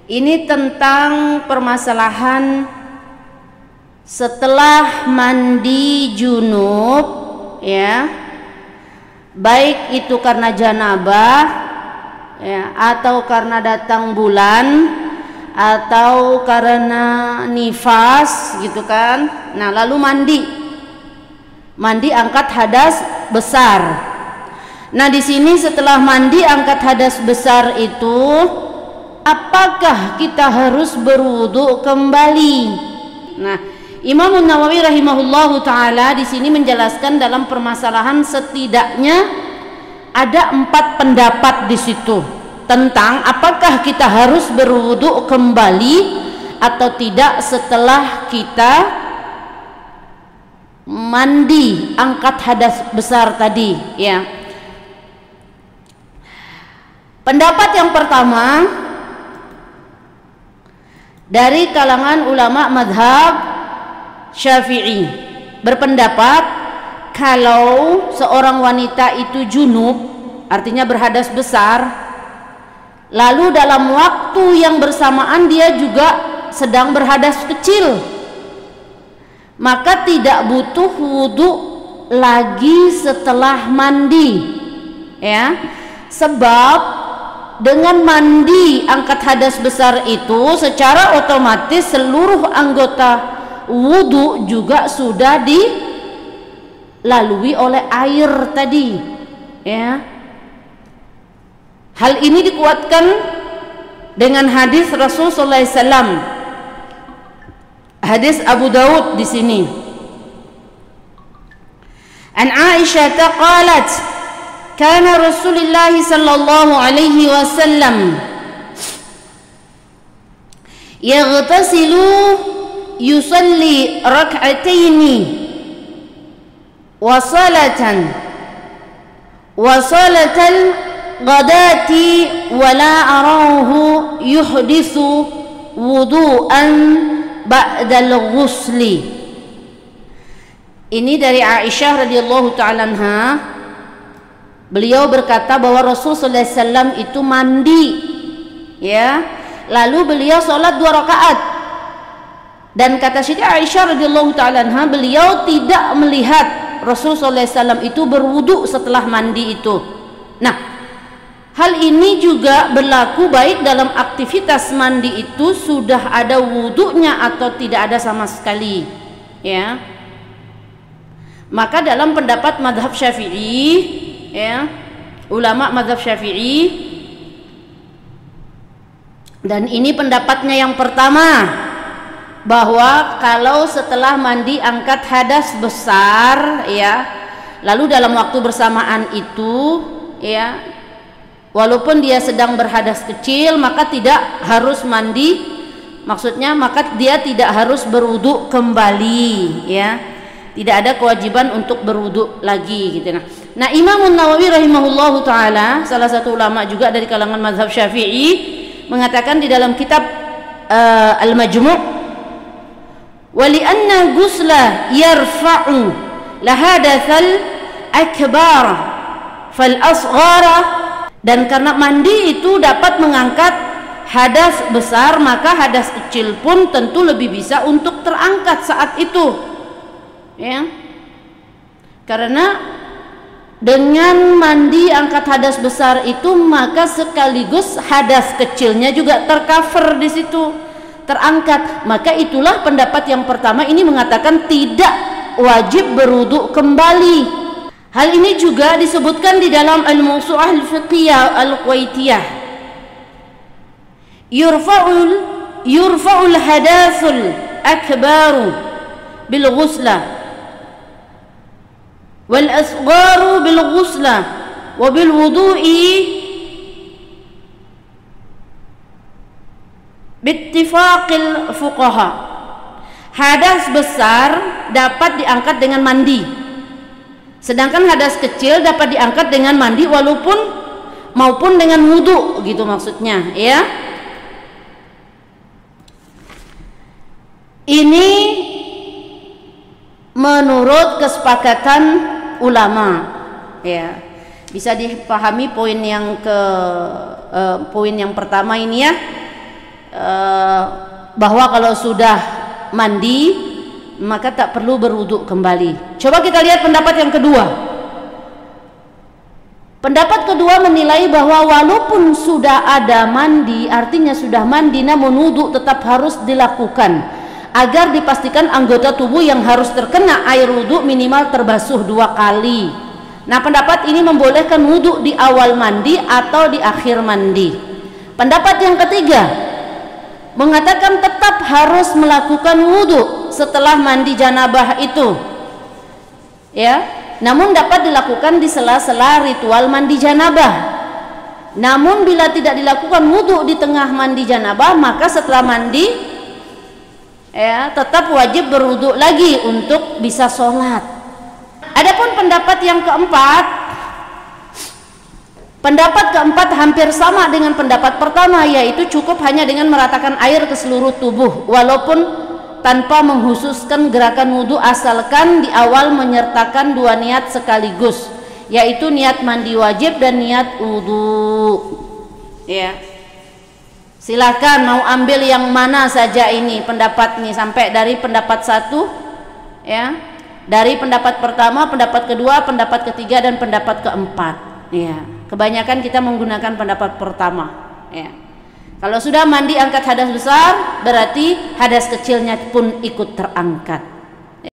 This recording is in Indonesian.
Ini tentang permasalahan setelah mandi junub, ya, baik itu karena janabah, ya, atau karena datang bulan, atau karena nifas, gitu kan. Nah, lalu mandi angkat hadas besar. Nah, di sini setelah mandi angkat hadas besar itu, apakah kita harus berwudu kembali? Nah, Imam Nawawi rahimahullahu taala di sini menjelaskan dalam permasalahan setidaknya ada 4 pendapat di situ tentang apakah kita harus berwudu kembali atau tidak setelah kita mandi angkat hadas besar tadi, ya. Pendapat yang pertama dari kalangan ulama madhab Syafi'i berpendapat kalau seorang wanita itu junub, artinya berhadas besar, lalu dalam waktu yang bersamaan dia juga sedang berhadas kecil, maka tidak butuh wudu lagi setelah mandi, ya. Sebab dengan mandi angkat hadas besar itu secara otomatis seluruh anggota wudu juga sudah dilalui oleh air tadi, ya. Hal ini dikuatkan dengan hadis Rasulullah SAW, hadis Abu Daud di sini. An Aisyah qalat, kana Rasulullah sallallahu alaihi wasallam yaghtasilu yusalli rak'ataini wa salatal ghadati wa la arahu yuhdithu wudu'an ba'dal ghusli. Ini dari Aisyah radhiyallahu ta'ala anha. Beliau berkata bahwa Rasulullah SAW itu mandi, ya, lalu beliau sholat 2 rakaat. Dan kata Siti Aisyah radhiyallahu ta'ala anha, beliau tidak melihat Rasulullah SAW itu berwudu setelah mandi itu. Nah, hal ini juga berlaku baik dalam aktivitas mandi itu sudah ada wudunya atau tidak ada sama sekali, ya. Maka dalam pendapat mazhab Syafi'i, ya, ulama mazhab Syafi'i, dan ini pendapatnya yang pertama, bahwa kalau setelah mandi angkat hadas besar, ya, lalu dalam waktu bersamaan itu, ya, walaupun dia sedang berhadas kecil, maka tidak harus mandi, maksudnya maka dia tidak harus berwudu kembali, ya, tidak ada kewajiban untuk berwudu lagi, gitu. Nah, Imam Nawawi rahimahullahu taala, salah satu ulama juga dari kalangan mazhab Syafi'i, mengatakan di dalam kitab Al-Majmu', walianna ghusla yarfa'u lahadatsal akbar fal asghara, dan karena mandi itu dapat mengangkat hadas besar, maka hadas kecil pun tentu lebih bisa untuk terangkat saat itu, ya. Karena dengan mandi angkat hadas besar itu, maka sekaligus hadas kecilnya juga tercover di situ, terangkat. Maka itulah pendapat yang pertama ini mengatakan tidak wajib berwudu kembali. Hal ini juga disebutkan di dalam Al-Mawsu'ah Al-Fiqhiyah Al-Quwaitiyah. Yurfa'ul hadatsul akbaru bil ghusla wal asgharu bil ghusla wa bil wudu'i bittifaqil fuqaha. Hadas besar dapat diangkat dengan mandi, sedangkan hadas kecil dapat diangkat dengan mandi maupun dengan wudu, gitu maksudnya, ya. Ini menurut kesepakatan ulama, ya. Bisa dipahami poin yang pertama ini, ya. bahwa kalau sudah mandi maka tak perlu berwudu kembali. Coba kita lihat pendapat yang kedua. Pendapat kedua menilai bahwa walaupun sudah ada mandi, artinya sudah mandi, namun wudu tetap harus dilakukan agar dipastikan anggota tubuh yang harus terkena air wudu minimal terbasuh 2 kali. Nah, pendapat ini membolehkan wudu di awal mandi atau di akhir mandi. Pendapat yang ketiga mengatakan tetap harus melakukan wudu setelah mandi janabah itu, ya, namun dapat dilakukan di sela-sela ritual mandi janabah. Namun bila tidak dilakukan wudu di tengah mandi janabah, maka setelah mandi, ya, tetap wajib berwudu lagi untuk bisa sholat. Adapun pendapat yang keempat, pendapat keempat hampir sama dengan pendapat pertama, yaitu cukup hanya dengan meratakan air ke seluruh tubuh walaupun tanpa menghususkan gerakan wudu, asalkan di awal menyertakan 2 niat sekaligus, yaitu niat mandi wajib dan niat wudu. Ya, silahkan mau ambil yang mana saja ini pendapat nih, sampai dari pendapat 1, ya, dari pendapat pertama, pendapat kedua, pendapat ketiga, dan pendapat keempat. Ya, kebanyakan kita menggunakan pendapat pertama. Ya, kalau sudah mandi angkat hadas besar, berarti hadas kecilnya pun ikut terangkat.